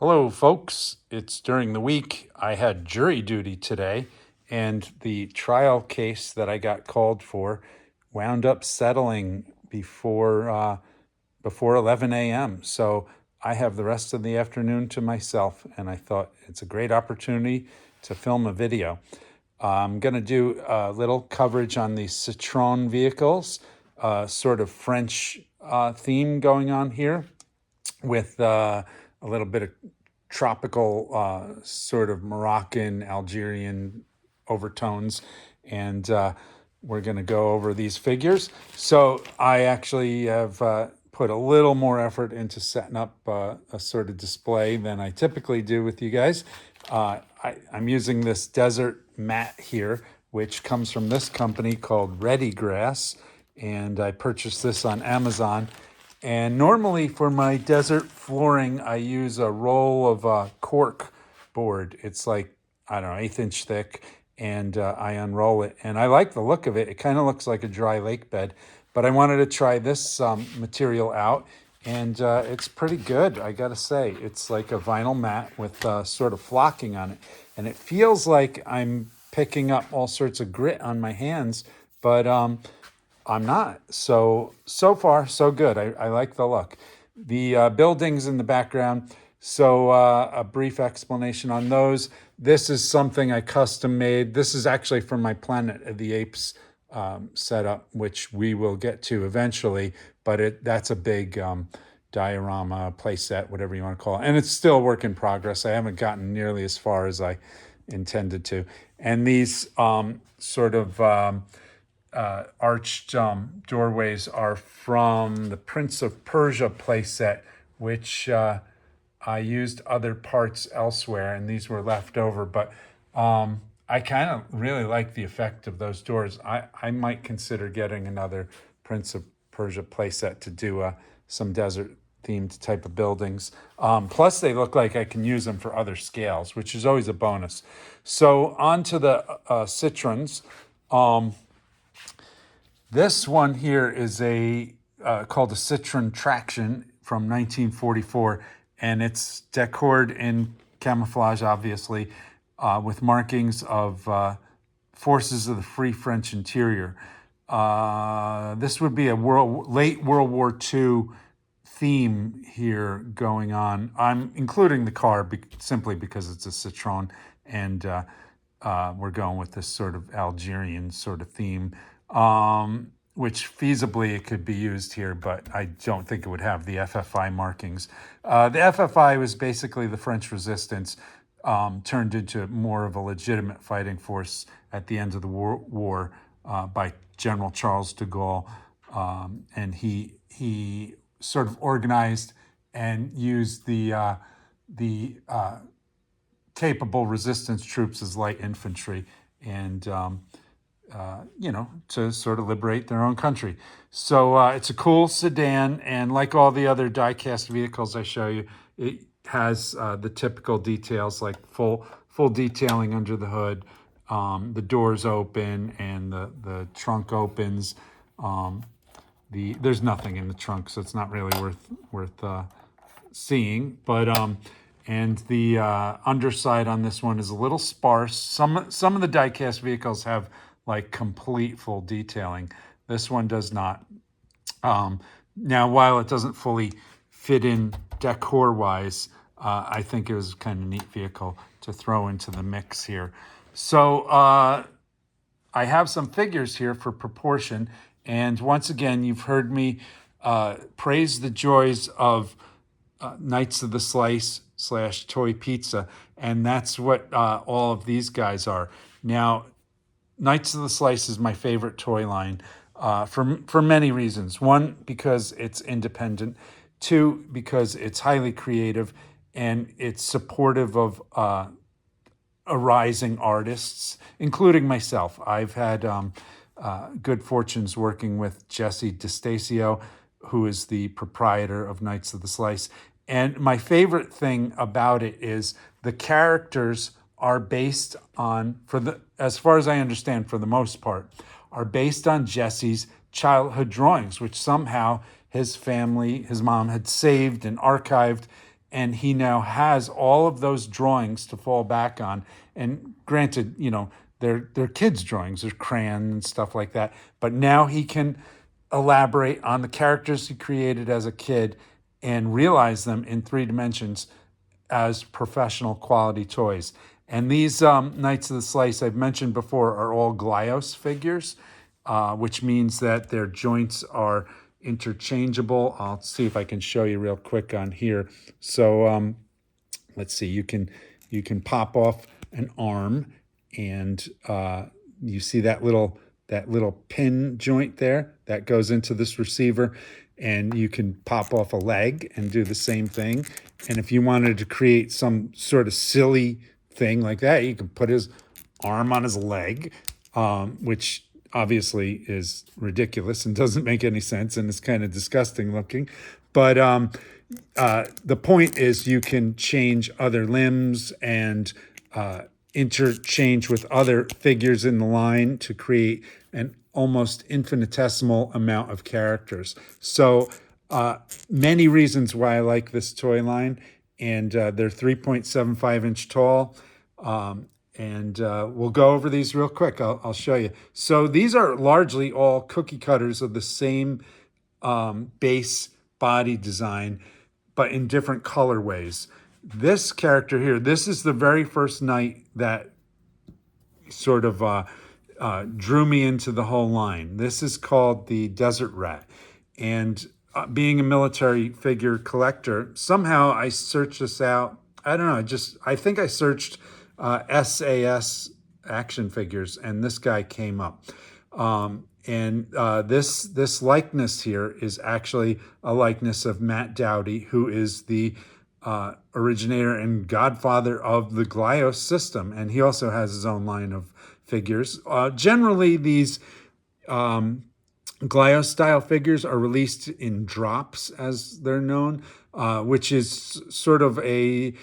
Hello, folks. It's during the week. I had jury duty today, and the trial case that I got called for wound up settling before 11 a.m. So I have the rest of the afternoon to myself, and I thought it's a great opportunity to film a video. I'm going to do a little coverage on the Citroen vehicles, sort of French theme going on here with a little bit of tropical, sort of Moroccan, Algerian overtones. And we're going to go over these figures. So I actually have put a little more effort into setting up a sort of display than I typically do with you guys. I'm using this desert mat here, which comes from this company called Ready Grass. And I purchased this on Amazon. And normally for my desert flooring, I use a roll of cork board. It's like, I don't know, 1/8 inch thick, and I unroll it. And I like the look of it. It kind of looks like a dry lake bed, but I wanted to try this material out, and it's pretty good, I gotta say. It's like a vinyl mat with sort of flocking on it. And it feels like I'm picking up all sorts of grit on my hands, but I'm not. So far, so good. I like the look. The buildings in the background. So a brief explanation on those. This is something I custom made. This is actually from my Planet of the Apes setup, which we will get to eventually. But that's a big diorama, playset, whatever you want to call it. And it's still a work in progress. I haven't gotten nearly as far as I intended to. And these sort of arched doorways are from the Prince of Persia playset, which I used other parts elsewhere, and these were left over. But I kind of really like the effect of those doors. I might consider getting another Prince of Persia playset to do some desert themed type of buildings. Plus, they look like I can use them for other scales, which is always a bonus. So on to the Citroens. This one here is called a Citroen Traction from 1944, and it's decored in camouflage, obviously, with markings of forces of the Free French Interior. This would be a late World War II theme here going on. I'm including the car simply because it's a Citroen, and we're going with this sort of Algerian sort of theme. Which feasibly it could be used here, but I don't think it would have the FFI markings. The FFI was basically the French resistance turned into more of a legitimate fighting force at the end of the war by General Charles de Gaulle. And he sort of organized and used the capable resistance troops as light infantry, and to sort of liberate their own country. So it's a cool sedan, and like all the other die-cast vehicles I show you, it has the typical details like full detailing under the hood. The doors open and the trunk opens. There's nothing in the trunk, so it's not really worth seeing. But and the underside on this one is a little sparse. Some of the die-cast vehicles have like complete full detailing. This one does not. Now, while it doesn't fully fit in decor-wise, I think it was kind of a neat vehicle to throw into the mix here. So I have some figures here for proportion. And once again, you've heard me praise the joys of Knights of the Slice / Toy Pizza. And that's what all of these guys are. Now, Knights of the Slice is my favorite toy line for many reasons. One, because it's independent. Two, because it's highly creative and it's supportive of arising artists, including myself. I've had good fortunes working with Jesse DeStacio, who is the proprietor of Knights of the Slice. And my favorite thing about it is the characters are based on, as far as I understand, for the most part, are based on Jesse's childhood drawings, which somehow his family, his mom, had saved and archived. and he now has all of those drawings to fall back on. And granted, they're kids' drawings, there's crayon and stuff like that. But now he can elaborate on the characters he created as a kid and realize them in 3 dimensions as professional quality toys. And these Knights of the Slice I've mentioned before are all Glyos figures, which means that their joints are interchangeable. I'll see if I can show you real quick on here. So let's see. You can pop off an arm, and you see that little pin joint there that goes into this receiver, and you can pop off a leg and do the same thing. And if you wanted to create some sort of silly thing like that, you can put his arm on his leg, which obviously is ridiculous and doesn't make any sense and is kind of disgusting looking. But the point is you can change other limbs and interchange with other figures in the line to create an almost infinitesimal amount of characters. So many reasons why I like this toy line, and they're 3.75 inch tall. And we'll go over these real quick. I'll show you. So these are largely all cookie cutters of the same base body design, but in different colorways. This character here, this is the very first Knight that sort of drew me into the whole line. This is called the Desert Rat. And being a military figure collector, somehow I searched this out. I don't know, I think I searched SAS action figures, and this guy came up. This likeness here is actually a likeness of Matt Dowdy, who is the originator and godfather of the Glyos system, and he also has his own line of figures. Generally, these Glyos style figures are released in drops, as they're known, which is sort of a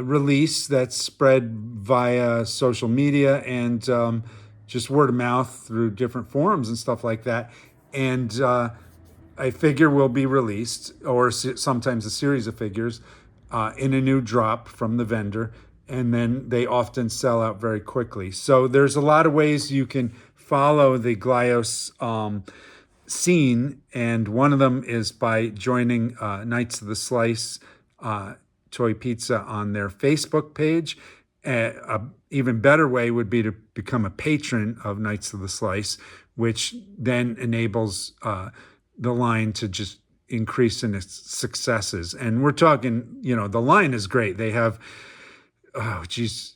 release that's spread via social media and just word of mouth through different forums and stuff like that. And a figure will be released, or sometimes a series of figures, in a new drop from the vendor, and then they often sell out very quickly. So there's a lot of ways you can follow the Glyos scene, and one of them is by joining Knights of the Slice Toy Pizza on their Facebook page. An even better way would be to become a patron of Knights of the Slice, which then enables the line to just increase in its successes. And we're talking, the line is great. They have,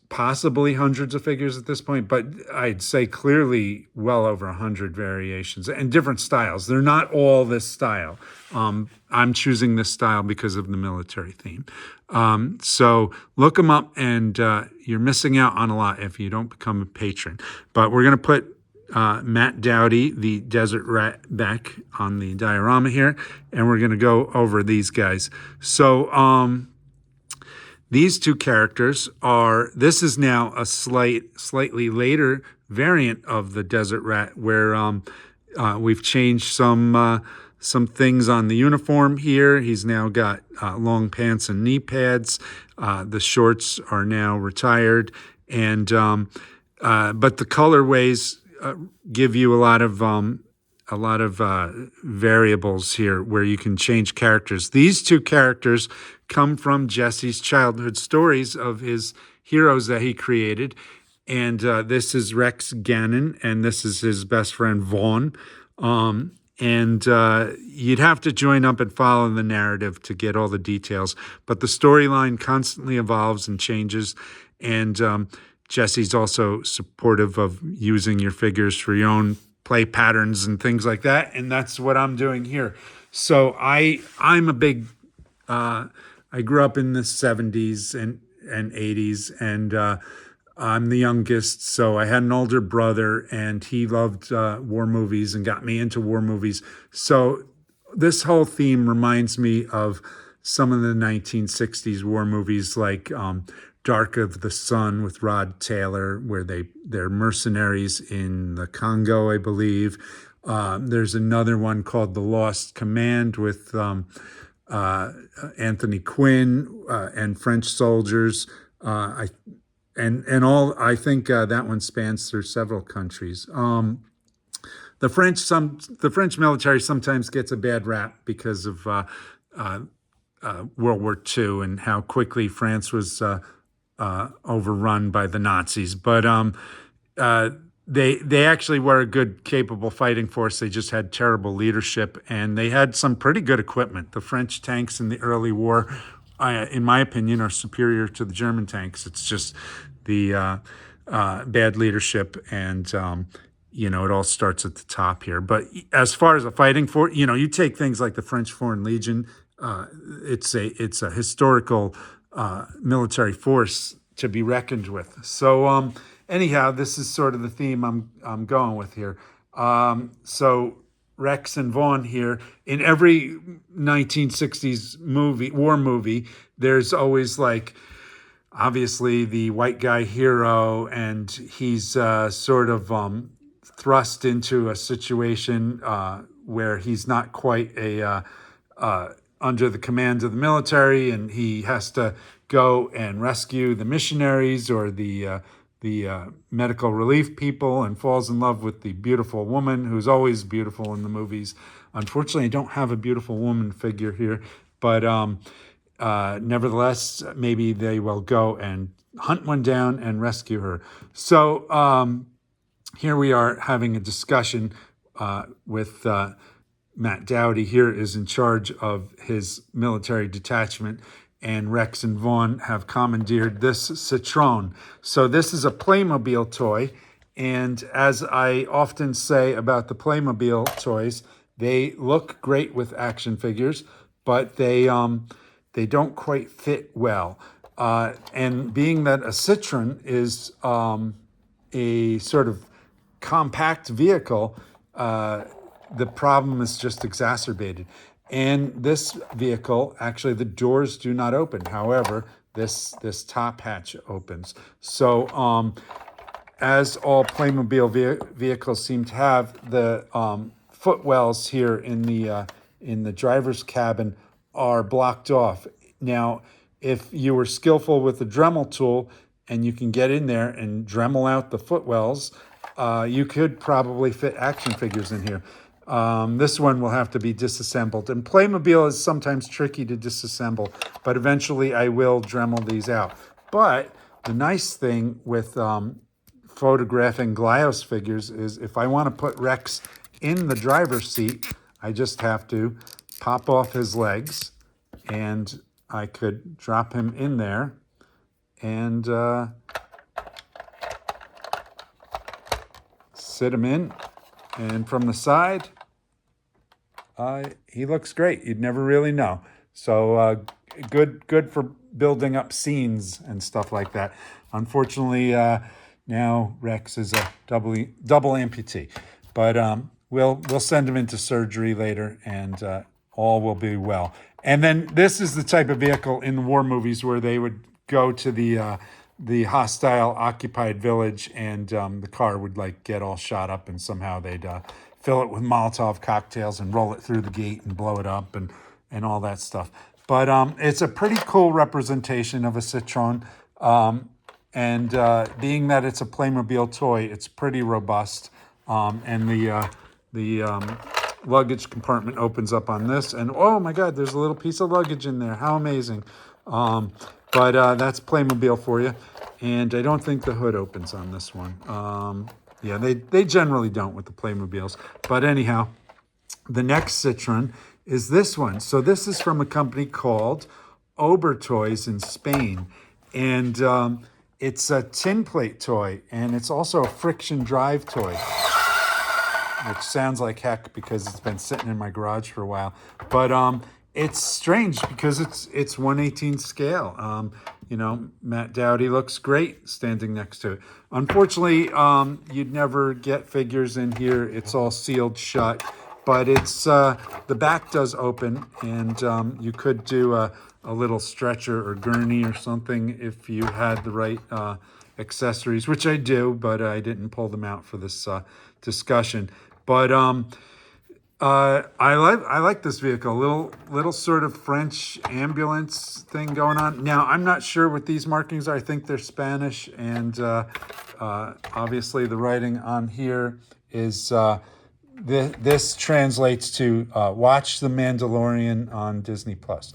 possibly hundreds of figures at this point, but I'd say clearly well over 100 variations and different styles. They're not all this style. I'm choosing this style because of the military theme. So look them up, and you're missing out on a lot if you don't become a patron. But we're going to put Matt Dowdy, the Desert Rat, back on the diorama here, and we're going to go over these guys. So these two characters this is now a slightly later variant of the Desert Rat, where we've changed some things on the uniform here. He's now got long pants and knee pads. The shorts are now retired, and but the colorways give you a lot of variables here where you can change characters. These two characters come from Jesse's childhood stories of his heroes that he created. And this is Rex Gannon, and this is his best friend Vaughn. And you'd have to join up and follow the narrative to get all the details. But the storyline constantly evolves and changes. And Jesse's also supportive of using your figures for your own play patterns and things like that. And that's what I'm doing here. So I'm a big... I grew up in the 70s and 80s, and I'm the youngest, so I had an older brother, and he loved war movies and got me into war movies. So this whole theme reminds me of some of the 1960s war movies, like Dark of the Sun with Rod Taylor, where they're mercenaries in the Congo, I believe. There's another one called The Lost Command with Anthony Quinn, and French soldiers. And all. I think that one spans through several countries. The French military sometimes gets a bad rap because of World War II and how quickly France was overrun by the Nazis. But uh, they actually were a good, capable fighting force. They just had terrible leadership, and they had some pretty good equipment. The French tanks in the early war, in my opinion, are superior to the German tanks. It's just the bad leadership, and it all starts at the top here. But as far as a fighting force, you take things like the French Foreign Legion. It's a historical military force to be reckoned with. So anyhow, this is sort of the theme I'm going with here. So Rex and Vaughn here. In every 1960s war movie, there's always like obviously the white guy hero, and he's sort of thrust into a situation where he's not quite under the command of the military, and he has to go and rescue the missionaries or the medical relief people, and falls in love with the beautiful woman who's always beautiful in the movies. Unfortunately, I don't have a beautiful woman figure here, but nevertheless, maybe they will go and hunt one down and rescue her. So here we are having a discussion with Matt Dowdy. Here is in charge of his military detachment, and Rex and Vaughn have commandeered this Citroen. So this is a Playmobil toy, and as I often say about the Playmobil toys, they look great with action figures, but they don't quite fit well. And being that a Citroen is a sort of compact vehicle, the problem is just exacerbated. And this vehicle, actually, the doors do not open. However, this top hatch opens. So as all Playmobil vehicles seem to have, the footwells here in the driver's cabin are blocked off. Now, if you were skillful with the Dremel tool and you can get in there and Dremel out the footwells, you could probably fit action figures in here. This one will have to be disassembled. And Playmobil is sometimes tricky to disassemble, but eventually I will Dremel these out. But the nice thing with photographing Glyos figures is if I want to put Rex in the driver's seat, I just have to pop off his legs, and I could drop him in there and sit him in. And from the side, he looks great. You'd never really know. So good for building up scenes and stuff like that. Unfortunately, now Rex is a double amputee. But we'll send him into surgery later, and all will be well. And then this is the type of vehicle in the war movies where they would go to the hostile occupied village, and the car would like get all shot up, and somehow they'd fill it with Molotov cocktails and roll it through the gate and blow it up and all that stuff. But it's a pretty cool representation of a Citroen. And being that it's a Playmobil toy, it's pretty robust. And the luggage compartment opens up on this, and oh my God, there's a little piece of luggage in there. How amazing! But that's Playmobil for you. And I don't think the hood opens on this one. Yeah, they generally don't with the Playmobiles. But anyhow, the next Citroen is this one. So this is from a company called Obertoys in Spain. And it's a tin plate toy, and it's also a friction drive toy, which sounds like heck because it's been sitting in my garage for a while. But it's strange because it's 1/18 scale. Matt Dowdy looks great standing next to it. Unfortunately, you'd never get figures in here. It's all sealed shut, but it's the back does open, and you could do a little stretcher or gurney or something if you had the right accessories, which I do, but I didn't pull them out for this discussion. But I like this vehicle. Little sort of French ambulance thing going on. Now I'm not sure what these markings are. I think they're Spanish, and obviously the writing on here is this translates to watch The Mandalorian on Disney Plus.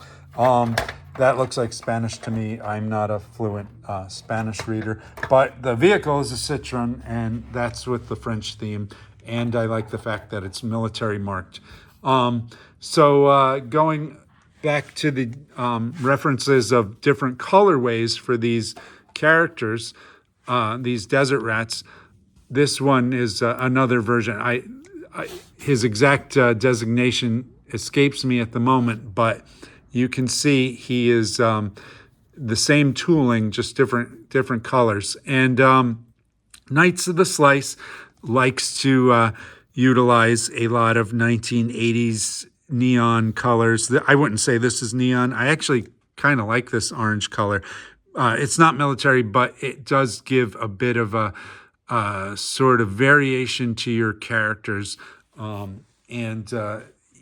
That looks like Spanish to me. I'm not a fluent Spanish reader, but the vehicle is a Citroen, and that's with the French theme. And I like the fact that it's military marked. So going back to the references of different colorways for these characters, these desert rats, this one is another version. His exact designation escapes me at the moment, but you can see he is the same tooling, just different colors. And Knights of the Slice likes to utilize a lot of 1980s neon colors. I wouldn't say this is neon. I actually kind of like this orange color. It's not military, but it does give a bit of a sort of variation to your characters. And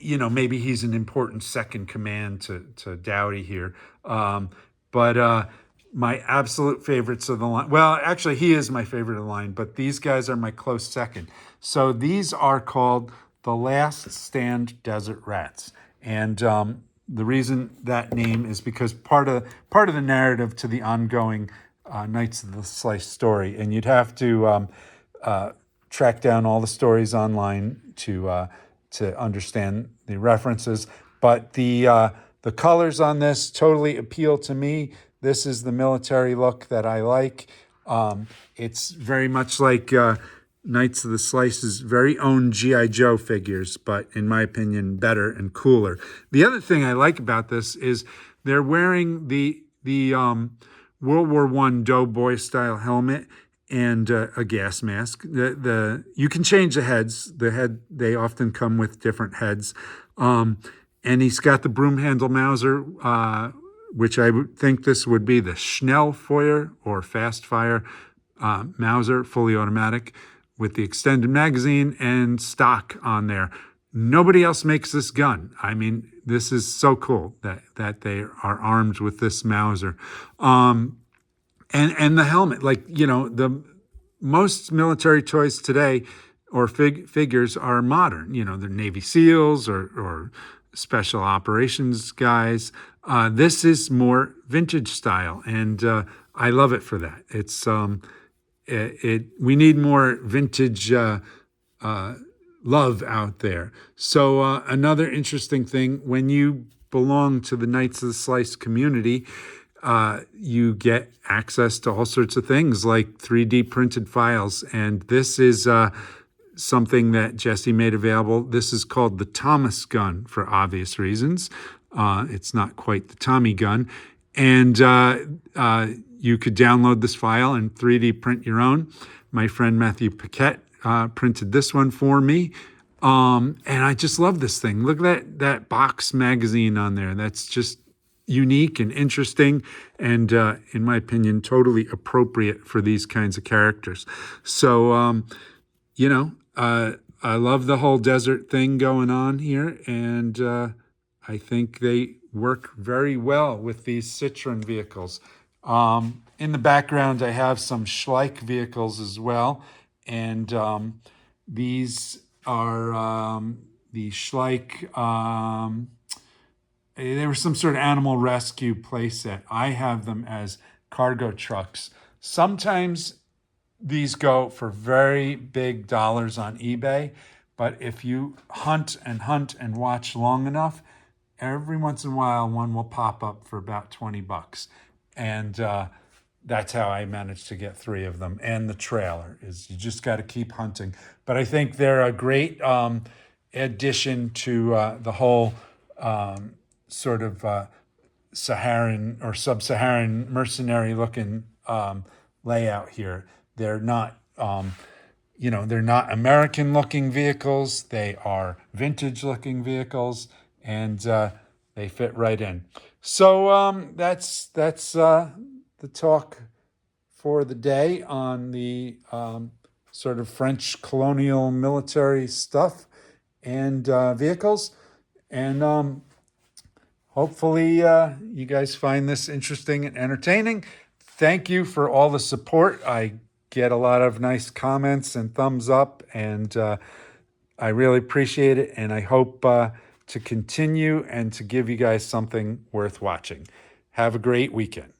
maybe he's an important second command to Dowdy here. But my absolute favorites of the line, well, actually, he is my favorite of the line, but these guys are my close second. So these are called the Last Stand Desert Rats. And the reason that name is because part of the narrative to the ongoing Knights of the Slice story, and you'd have to track down all the stories online to understand the references. But the colors on this totally appeal to me. This is the military look that I like. It's very much like Knights of the Slice's very own G.I. Joe figures, but in my opinion, better and cooler. The other thing I like about this is they're wearing the World War I doughboy style helmet and a gas mask. You can change the heads. They often come with different heads. And he's got the broom handle Mauser, which I would think this would be the Schnellfeuer or fast fire Mauser, fully automatic, with the extended magazine and stock on there. Nobody else makes this gun. I mean, this is so cool that they are armed with this Mauser. And the helmet, like, the most military toys today or figures are modern. They're Navy SEALs or special operations guys. This is more vintage style, and I love it for that. It's we need more vintage love out there. So another interesting thing, when you belong to the Knights of the Slice community, you get access to all sorts of things like 3D printed files. And this is something that Jesse made available. This is called the Thomas gun for obvious reasons. It's not quite the Tommy gun. And you could download this file and 3D print your own. My friend Matthew Paquette printed this one for me. And I just love this thing. Look at that box magazine on there. That's just unique and interesting, and in my opinion, totally appropriate for these kinds of characters. So, I love the whole desert thing going on here, and I think they work very well with these Citroen vehicles. In the background, I have some Schleich vehicles as well, and these are the Schleich. They were some sort of animal rescue playset. I have them as cargo trucks. Sometimes these go for very big dollars on eBay, but if you hunt and watch long enough, every once in a while one will pop up for about $20. And that's how I managed to get 3 of them. And the trailer is, you just got to keep hunting. But I think they're a great addition to the whole sort of Saharan or sub-Saharan mercenary looking layout here. They're not, they're not American looking vehicles. They are vintage looking vehicles, and they fit right in. So that's the talk for the day on the sort of French colonial military stuff. and vehicles. And hopefully you guys find this interesting and entertaining. Thank you for all the support. I get a lot of nice comments and thumbs up, and I really appreciate it. And I hope to continue and to give you guys something worth watching. Have a great weekend.